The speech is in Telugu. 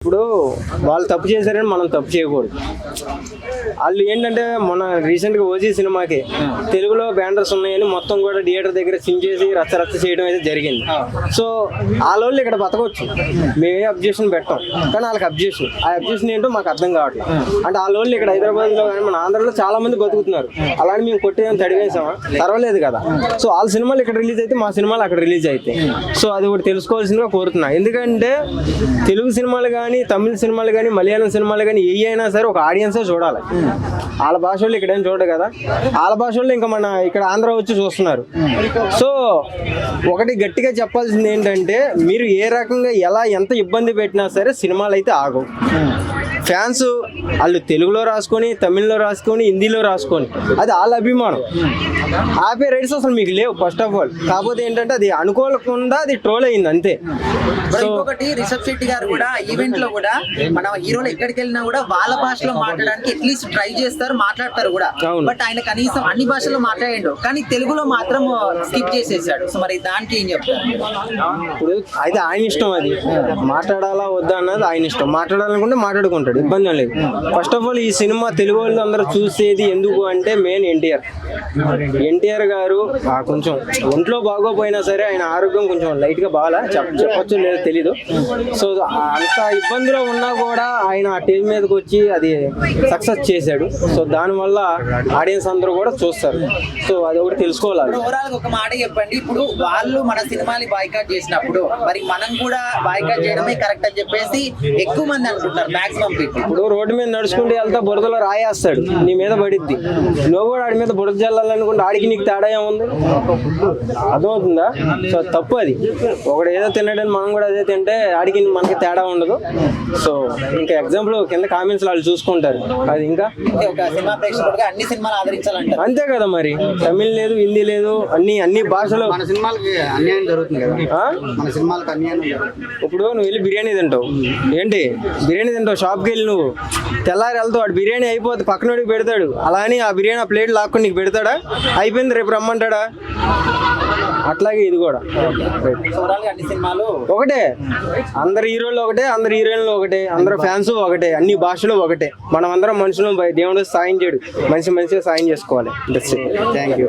ఇప్పుడు వాళ్ళు తప్పు చేశారని మనం తప్పు చేయకూడదు. వాళ్ళు ఏంటంటే మొన్న రీసెంట్గా ఓజీ సినిమాకి తెలుగులో బ్యానర్స్ ఉన్నాయని మొత్తం కూడా థియేటర్ దగ్గర సించేసి రచ్చ చేయడం అయితే జరిగింది. సో వాళ్ళు ఇక్కడ బతకవచ్చు, మేమే అబ్జెక్షన్ పెట్టాం, కానీ వాళ్ళకి అబ్జెక్షన్. ఆ అబ్జెక్షన్ ఏంటో మాకు అర్థం కావట్లేదు. అంటే వాళ్ళు ఇక్కడ హైదరాబాద్లో కానీ మన ఆంధ్రలో చాలా మంది బతుకుతున్నారు. అలానే మేము కొట్టేదని తడివేసామా? పర్వాలేదు కదా. సో వాళ్ళ సినిమాలు ఇక్కడ రిలీజ్ అయితే మా సినిమాలు అక్కడ రిలీజ్ అవుతాయి. సో అది ఒకటి తెలుసుకోవాల్సిందిగా కోరుతున్నా. ఎందుకంటే తెలుగు సినిమాలు కానీ తమిళ సినిమాలు కానీ మలయాళం సినిమాలు కానీ ఏ అయినా సరే ఒక ఆడియన్సే చూడాలి. వాళ్ళ భాష వాళ్ళు ఇక్కడ ఏం చూడరు కదా. వాళ్ళ భాష వాళ్ళు ఇంకా మన ఇక్కడ ఆంధ్ర వచ్చి చూస్తున్నారు. సో ఒకటి గట్టిగా చెప్పాల్సింది ఏంటంటే మీరు ఏ రకంగా ఎలా ఎంత ఇబ్బంది పెట్టినా సరే సినిమాలు అయితే ఆగవు. ఫ్యాన్స్ వాళ్ళు తెలుగులో రాసుకొని తమిళ్లో రాసుకొని హిందీలో రాసుకొని అది వాళ్ళ అభిమానం. ఆపే రైట్స్ అసలు మీకు లేవు ఫస్ట్ ఆఫ్ ఆల్. కాకపోతే ఏంటంటే అది అనుకోకుండా అది ట్రోల్ అయింది అంతే. ఇంకొకటి రిషబ్ శెట్టి గారు కూడా ఈవెంట్ లో కూడా మన హీరోలు ఎక్కడికి వెళ్ళినా కూడా వాళ్ళ భాషలో మాట్లాడడానికి అట్లీస్ట్ ట్రై చేస్తారు, మాట్లాడతారు కూడా. బట్ ఆయన కనీసం అన్ని భాషల్లో మాట్లాడిండు, కానీ తెలుగులో మాత్రం స్కిప్ చేసేసాడు. సో మరి దానికి ఏం చెప్తారు? ఇప్పుడు అయితే ఆయన ఇష్టం, అది మాట్లాడాలా వద్దా అన్నది ఆయన ఇష్టం. మాట్లాడాలనుకుంటే మాట్లాడుకుంటాడు, ఇబ్బంది లేదు. ఫస్ట్ ఆఫ్ ఆల్ ఈ సినిమా తెలుగు వాళ్ళు అందరూ చూసేది ఎందుకు అంటే మెయిన్ ఎన్టీఆర్ గారు కొంచెం ఒంట్లో బాగోపోయినా సరే ఆయన ఆరోగ్యం కొంచెం లైట్ గా బాగా చెప్పొచ్చు లేదో తెలీదు. సో అంత ఇబ్బందిలో ఉన్నా కూడా ఆయన ఆ స్టేజ్ మీదకి వచ్చి అది సక్సెస్ చేశాడు. సో దానివల్ల ఆడియన్స్ అందరూ కూడా చూస్తారు. సో అది ఒకటి తెలుసుకోవాలి. ఓవరాల్ ఒక మాట చెప్పండి, ఇప్పుడు వాళ్ళు మన సినిమాని బాయ్కాట్ చేసినప్పుడు మరి మనం కూడా బాయ్కాట్ చేయడమే కరెక్ట్ అని చెప్పేసి ఎక్కువ మంది అనుకుంటారు, మాక్సిమం పీపుల్. ఇప్పుడు రోడ్డు మీద నడుచుకుంటూ వెళ్తా బురదలో రాయేస్తాడు, నీ మీద పడిద్ది. నువ్వు కూడా ఆడి మీద బురద జల్లాలనుకుంటే ఆడికి నీకు తేడా ఏముంది? అర్థమవుతుందా? సో తప్పు అది. ఒకడు ఏదో తిన్నాడని మనం కూడా అదే తింటే ఆడికి మనకి తేడా ఉండదు. సో ఇంకా ఎగ్జాంపుల్ కింద కామెంట్స్ వాళ్ళు చూసుకుంటారు. అది ఇంకా ఒక సినిమా ప్రేక్షకుడిగా అన్ని సినిమాలు ఆదరించాలంటారు. అంతే కదా. మరి తమిళ్ లేదు, హిందీ లేదు, అన్ని భాషలు. మన సినిమాలకి అన్యాయం జరుగుతుంది కదా, మన సినిమాలకు అన్యాయం. ఇప్పుడు నువ్వు వెళ్ళి బిర్యానీ తింటావు, ఏంటి బిర్యానీ తింటావు షాప్కి వెళ్ళి, నువ్వు తెల్లారి వెళ్తావు, వాడు బిర్యానీ అయిపోతే పక్కనోడికి పెడతాడు. అలా అని ఆ బిర్యానీ ఆ ప్లేట్ లాక్కొని నీకు పెడతాడా? అయిపోయింది రేపు రమ్మంటాడా? అట్లాగే ఇది కూడా అన్ని సినిమాలు ఒకటే, అందరు హీరోలు ఒకటే, అందరు హీరోయిన్లు ఒకటే, అందరు ఫ్యాన్స్ ఒకటే, అన్ని భాషలు ఒకటే. మనం అందరం మనుషులు, దేవుడు సాయం చేయడు, మనిషిగా సాయం చేసుకోవాలి. Thank you.